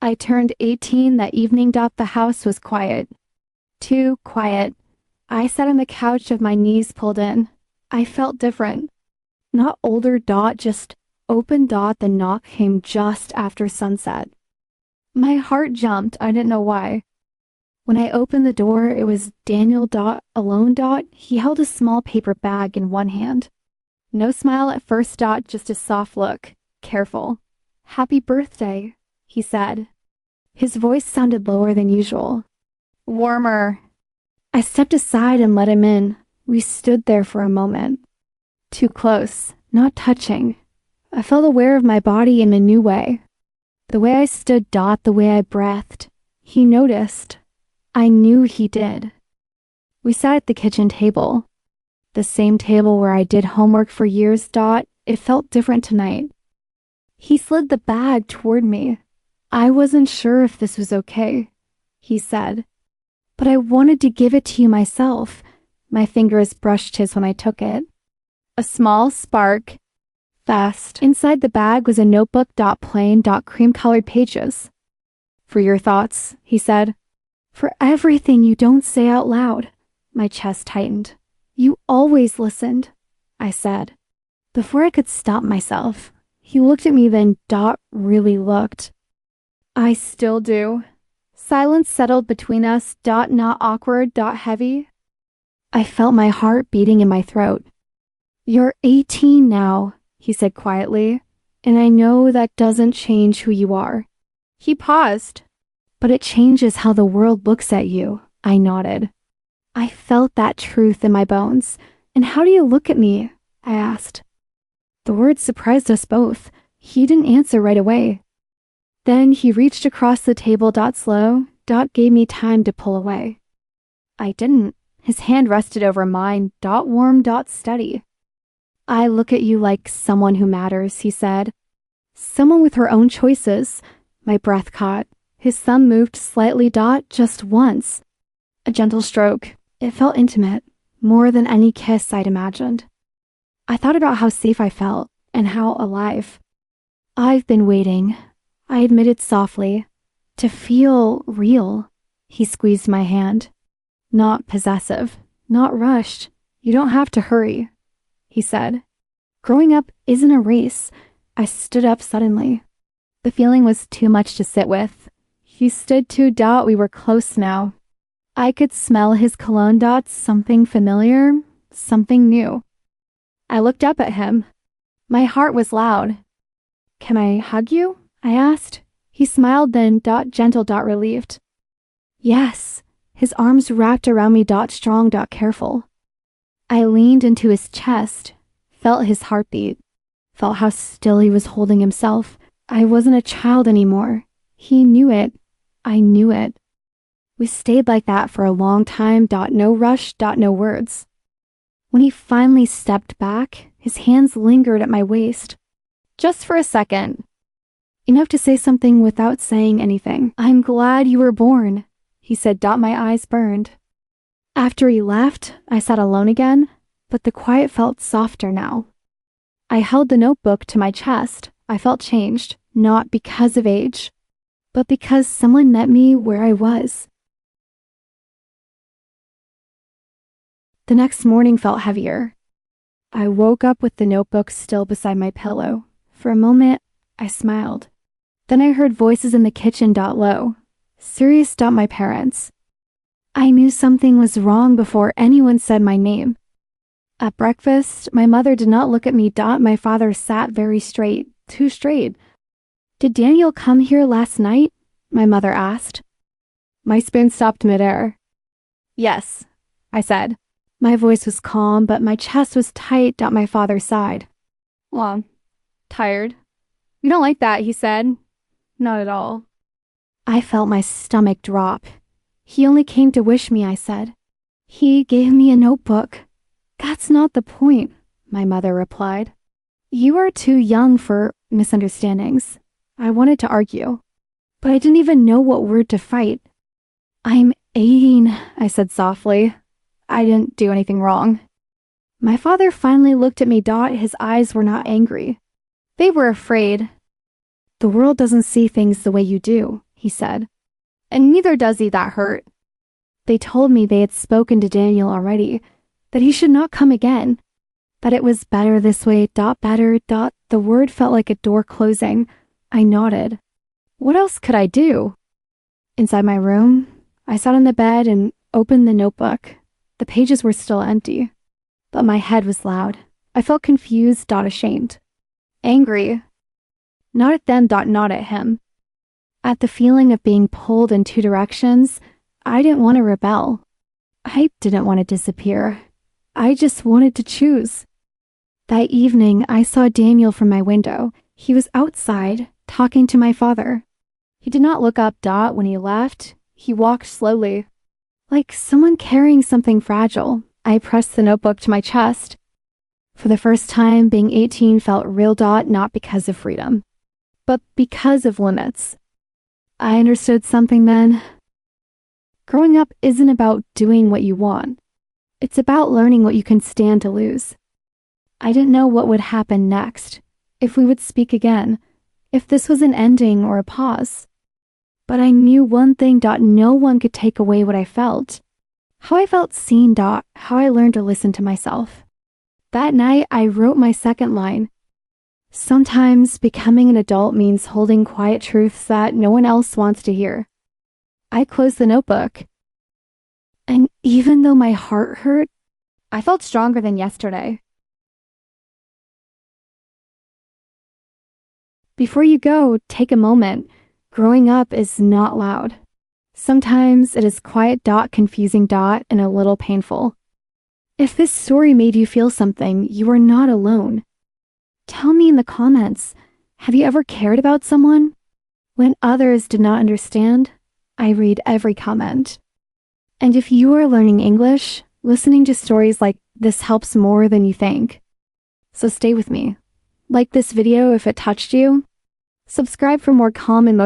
I turned 18 that evening. The house was quiet. Too quiet. I sat on the couch with my knees pulled in. I felt different. Not older. Just open. The knock came just after sunset. My heart jumped. I didn't know why. When I opened the door, it was Daniel. Alone. He held a small paper bag in one hand. No smile at first. Just a soft look. Careful. Happy birthday, he said. His voice sounded lower than usual. Warmer. I stepped aside and let him in. We stood there for a moment. Too close, not touching. I felt aware of my body in a new way. The way I stood. The way I breathed. He noticed. I knew he did. We sat at the kitchen table. The same table where I did homework for years. It felt different tonight. He slid the bag toward me. I wasn't sure if this was okay, he said. But I wanted to give it to you myself. My fingers brushed his when I took it. A small spark. Fast. Inside the bag was a notebook. Plain. Cream-colored pages. For your thoughts, he said. For everything you don't say out loud. My chest tightened. You always listened, I said. Before I could stop myself, he looked at me then. Really looked. I still do. Silence settled between us. Not awkward. Heavy. I felt my heart beating in my throat. You're 18 now, he said quietly, and I know that doesn't change who you are. He paused. But it changes how the world looks at you, I nodded. I felt that truth in my bones. And how do you look at me? I asked. The words surprised us both. He didn't answer right away. Then he reached across the table. Slow. Gave me time to pull away. I didn't. His hand rested over mine. Warm. Steady. I look at you like someone who matters, he said. Someone with her own choices. My breath caught. His thumb moved slightly. Just once. A gentle stroke. It felt intimate. More than any kiss I'd imagined. I thought about how safe I felt and how alive. I've been waiting, I admitted softly, to feel real. He squeezed my hand. Not possessive, not rushed. You don't have to hurry, he said. Growing up isn't a race. I stood up suddenly. The feeling was too much to sit with. He stood too. We were close now. I could smell his cologne. Something familiar, something new. I looked up at him. My heart was loud. Can I hug you? I asked. He smiled then. Gentle. Relieved. Yes. His arms wrapped around me. Strong. Careful. I leaned into his chest, felt his heartbeat, felt how still he was holding himself. I wasn't a child anymore. He knew it. I knew it. We stayed like that for a long time. No rush. No words. When he finally stepped back, his hands lingered at my waist. Just for a second. Enough to say something without saying anything. I'm glad you were born, he said. My eyes burned. After he left, I sat alone again, but the quiet felt softer now. I held the notebook to my chest. I felt changed, not because of age, but because someone met me where I was. The next morning felt heavier. I woke up with the notebook still beside my pillow. For a moment, I smiled. Then I heard voices in the kitchen. Low. Serious. My parents. I knew something was wrong before anyone said my name. At breakfast, my mother did not look at me. My father sat very straight, too straight. Did Daniel come here last night? My mother asked. My spoon stopped midair. Yes, I said. My voice was calm, but my chest was tight. My father sighed. Well, tired. You don't like that, he said. Not at all. I felt my stomach drop. He only came to wish me, I said. He gave me a notebook. That's not the point, my mother replied. You are too young for misunderstandings. I wanted to argue, but I didn't even know what word to fight. I'm 18, I said softly. I didn't do anything wrong. My father finally looked at me. His eyes were not angry. They were afraid. The world doesn't see things the way you do, he said. And neither does he, that hurt. They told me they had spoken to Daniel already, that he should not come again, that it was better this way, better, the word felt like a door closing. I nodded. What else could I do? Inside my room, I sat on the bed and opened the notebook. The pages were still empty, but my head was loud. I felt confused, ashamed. Angry. Not at them, not at him. At the feeling of being pulled in two directions, I didn't want to rebel. I didn't want to disappear. I just wanted to choose. That evening, I saw Daniel from my window. He was outside, talking to my father. He did not look up, when he left. He walked slowly. Like someone carrying something fragile, I pressed the notebook to my chest. For the first time, being 18 felt real, not because of freedom, but because of limits. I understood something then. Growing up isn't about doing what you want. It's about learning what you can stand to lose. I didn't know what would happen next, if we would speak again, if this was an ending or a pause. But I knew one thing, no one could take away what I felt. How I felt seen, how I learned to listen to myself. That night, I wrote my second line. Sometimes becoming an adult means holding quiet truths that no one else wants to hear. I closed the notebook. And even though my heart hurt, I felt stronger than yesterday. Before you go, take a moment. Growing up is not loud. Sometimes it is quiet, confusing, and a little painful. If this story made you feel something, you are not alone. Tell me in the comments, have you ever cared about someone? When others did not understand, I read every comment. And if you are learning English, listening to stories like this helps more than you think. So stay with me. Like this video if it touched you. Subscribe for more calm emotions.